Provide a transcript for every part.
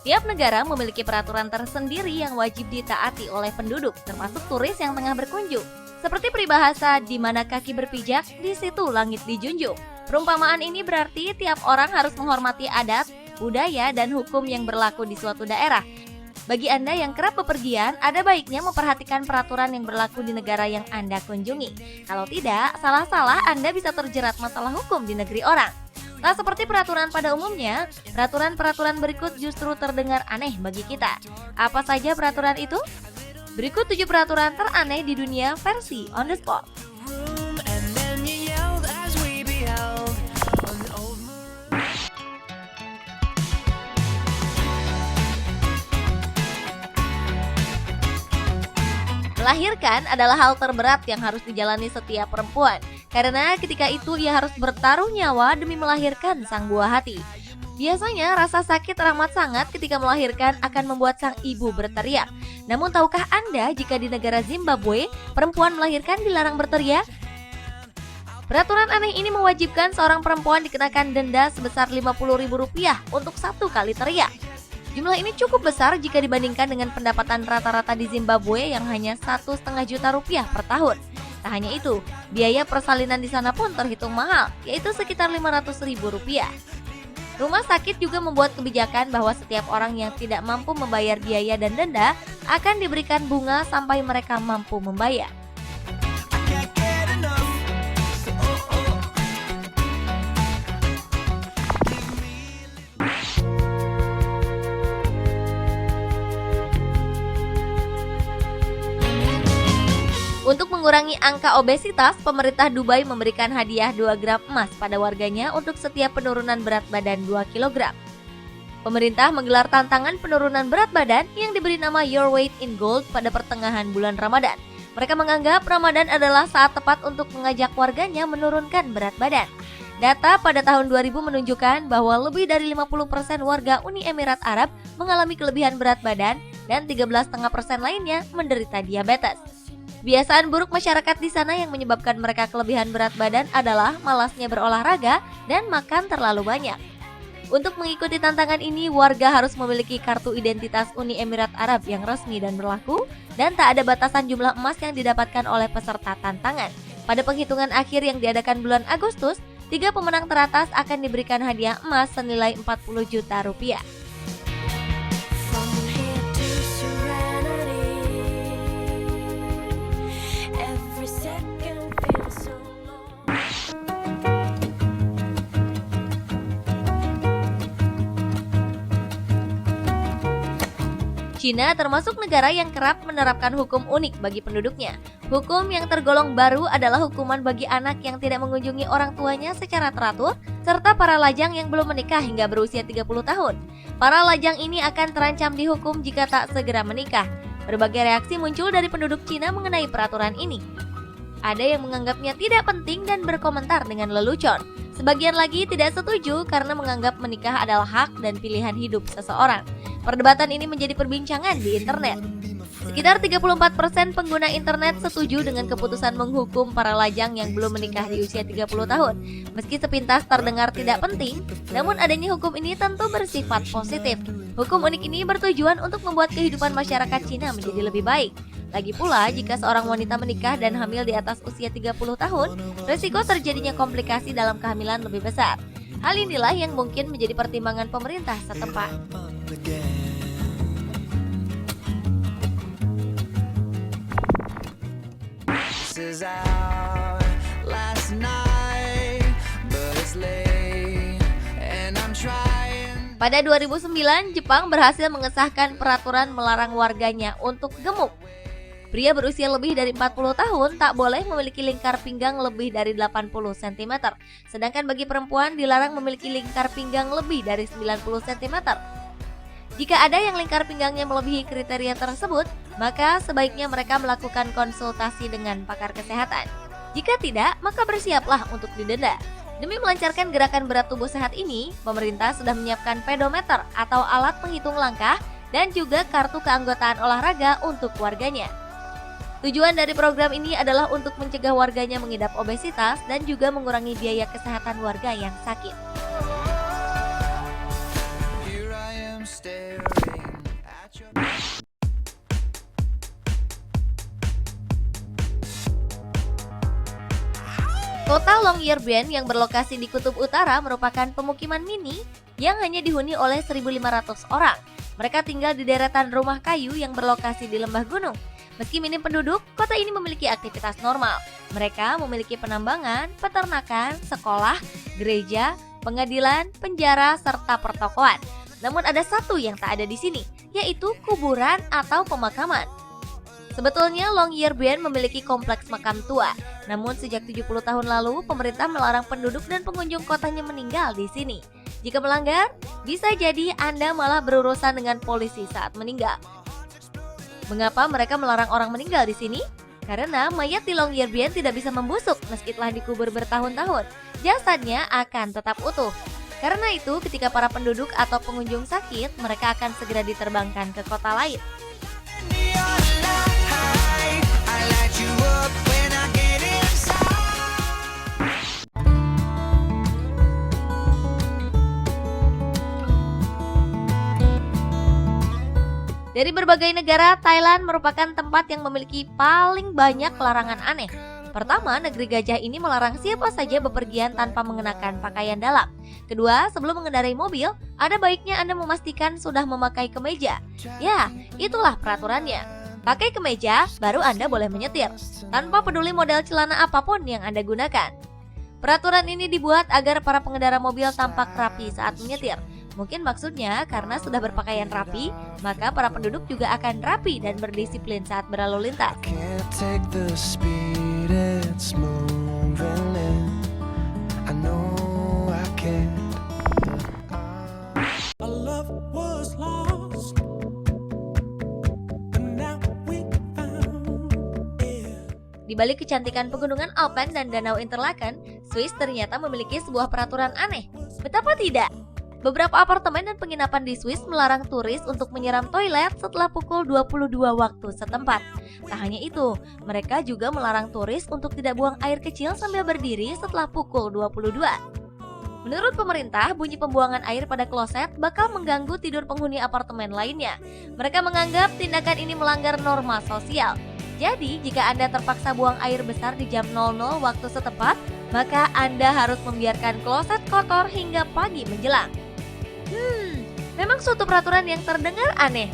Tiap negara memiliki peraturan tersendiri yang wajib ditaati oleh penduduk, termasuk turis yang tengah berkunjung. Seperti peribahasa, di mana kaki berpijak, di situ langit dijunjung. Perumpamaan ini berarti tiap orang harus menghormati adat, budaya, dan hukum yang berlaku di suatu daerah. Bagi Anda yang kerap bepergian, ada baiknya memperhatikan peraturan yang berlaku di negara yang Anda kunjungi. Kalau tidak, salah-salah Anda bisa terjerat masalah hukum di negeri orang. Tak seperti peraturan pada umumnya, peraturan-peraturan berikut justru terdengar aneh bagi kita. Apa saja peraturan itu? Berikut 7 peraturan teraneh di dunia versi on the spot. Melahirkan adalah hal terberat yang harus dijalani setiap perempuan, karena ketika itu ia harus bertaruh nyawa demi melahirkan sang buah hati. Biasanya rasa sakit teramat sangat ketika melahirkan akan membuat sang ibu berteriak. Namun tahukah Anda jika di negara Zimbabwe, perempuan melahirkan dilarang berteriak? Peraturan aneh ini mewajibkan seorang perempuan dikenakan denda sebesar Rp50.000 untuk 1 kali teriak. Jumlah ini cukup besar jika dibandingkan dengan pendapatan rata-rata di Zimbabwe yang hanya Rp1,5 juta per tahun. Tak hanya itu, biaya persalinan di sana pun terhitung mahal, yaitu sekitar Rp500.000. Rumah sakit juga membuat kebijakan bahwa setiap orang yang tidak mampu membayar biaya dan denda akan diberikan bunga sampai mereka mampu membayar. Untuk mengurangi angka obesitas, pemerintah Dubai memberikan hadiah 2 gram emas pada warganya untuk setiap penurunan berat badan 2 kg. Pemerintah menggelar tantangan penurunan berat badan yang diberi nama Your Weight in Gold pada pertengahan bulan Ramadan. Mereka menganggap Ramadan adalah saat tepat untuk mengajak warganya menurunkan berat badan. Data pada tahun 2000 menunjukkan bahwa lebih dari 50% warga Uni Emirat Arab mengalami kelebihan berat badan dan 13,5% lainnya menderita diabetes. Kebiasaan buruk masyarakat di sana yang menyebabkan mereka kelebihan berat badan adalah malasnya berolahraga dan makan terlalu banyak. Untuk mengikuti tantangan ini, warga harus memiliki kartu identitas Uni Emirat Arab yang resmi dan berlaku, dan tak ada batasan jumlah emas yang didapatkan oleh peserta tantangan. Pada penghitungan akhir yang diadakan bulan Agustus, 3 pemenang teratas akan diberikan hadiah emas senilai Rp40 juta. Cina termasuk negara yang kerap menerapkan hukum unik bagi penduduknya. Hukum yang tergolong baru adalah hukuman bagi anak yang tidak mengunjungi orang tuanya secara teratur, serta para lajang yang belum menikah hingga berusia 30 tahun. Para lajang ini akan terancam dihukum jika tak segera menikah. Berbagai reaksi muncul dari penduduk Cina mengenai peraturan ini. Ada yang menganggapnya tidak penting dan berkomentar dengan lelucon. Sebagian lagi tidak setuju karena menganggap menikah adalah hak dan pilihan hidup seseorang. Perdebatan ini menjadi perbincangan di internet. Sekitar 34% pengguna internet setuju dengan keputusan menghukum para lajang yang belum menikah di usia 30 tahun. Meski sepintas terdengar tidak penting, namun adanya hukum ini tentu bersifat positif. Hukum unik ini bertujuan untuk membuat kehidupan masyarakat Cina menjadi lebih baik. Lagi pula, jika seorang wanita menikah dan hamil di atas usia 30 tahun, resiko terjadinya komplikasi dalam kehamilan lebih besar. Hal inilah yang mungkin menjadi pertimbangan pemerintah setempat. Pada 2009, Jepang berhasil mengesahkan peraturan melarang warganya untuk gemuk. Pria berusia lebih dari 40 tahun tak boleh memiliki lingkar pinggang lebih dari 80 cm. Sedangkan bagi perempuan dilarang memiliki lingkar pinggang lebih dari 90 cm. Jika ada yang lingkar pinggangnya melebihi kriteria tersebut, maka sebaiknya mereka melakukan konsultasi dengan pakar kesehatan. Jika tidak, maka bersiaplah untuk didenda. Demi melancarkan gerakan berat tubuh sehat ini, pemerintah sudah menyiapkan pedometer atau alat penghitung langkah dan juga kartu keanggotaan olahraga untuk warganya. Tujuan dari program ini adalah untuk mencegah warganya mengidap obesitas dan juga mengurangi biaya kesehatan warga yang sakit. Kota Longyearbyen yang berlokasi di Kutub Utara merupakan pemukiman mini yang hanya dihuni oleh 1.500 orang. Mereka tinggal di deretan rumah kayu yang berlokasi di lembah gunung. Meski minim penduduk, kota ini memiliki aktivitas normal. Mereka memiliki penambangan, peternakan, sekolah, gereja, pengadilan, penjara, serta pertokoan. Namun ada satu yang tak ada di sini, yaitu kuburan atau pemakaman. Sebetulnya Longyearbyen memiliki kompleks makam tua, namun sejak 70 tahun lalu pemerintah melarang penduduk dan pengunjung kotanya meninggal di sini. Jika melanggar, bisa jadi Anda malah berurusan dengan polisi saat meninggal. Mengapa mereka melarang orang meninggal di sini? Karena mayat di Longyearbyen tidak bisa membusuk meski telah dikubur bertahun-tahun. Jasadnya akan tetap utuh. Karena itu, ketika para penduduk atau pengunjung sakit, mereka akan segera diterbangkan ke kota lain. Dari berbagai negara, Thailand merupakan tempat yang memiliki paling banyak larangan aneh. Pertama, negeri gajah ini melarang siapa saja bepergian tanpa mengenakan pakaian dalam. Kedua, sebelum mengendarai mobil, ada baiknya Anda memastikan sudah memakai kemeja. Ya, itulah peraturannya. Pakai kemeja, baru Anda boleh menyetir, tanpa peduli model celana apapun yang Anda gunakan. Peraturan ini dibuat agar para pengendara mobil tampak rapi saat menyetir. Mungkin maksudnya karena sudah berpakaian rapi, maka para penduduk juga akan rapi dan berdisiplin saat berlalu lintas. Di balik kecantikan pegunungan Alpen dan Danau Interlaken, Swiss ternyata memiliki sebuah peraturan aneh. Betapa tidak? Beberapa apartemen dan penginapan di Swiss melarang turis untuk menyiram toilet setelah pukul 22 waktu setempat. Tak hanya itu, mereka juga melarang turis untuk tidak buang air kecil sambil berdiri setelah pukul 22. Menurut pemerintah, bunyi pembuangan air pada kloset bakal mengganggu tidur penghuni apartemen lainnya. Mereka menganggap tindakan ini melanggar norma sosial. Jadi, jika Anda terpaksa buang air besar di jam 00 waktu setempat, maka Anda harus membiarkan kloset kotor hingga pagi menjelang. Memang suatu peraturan yang terdengar aneh.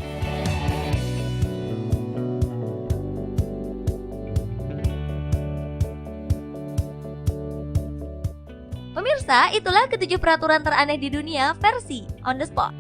Pemirsa, itulah ketujuh peraturan teraneh di dunia versi On The Spot.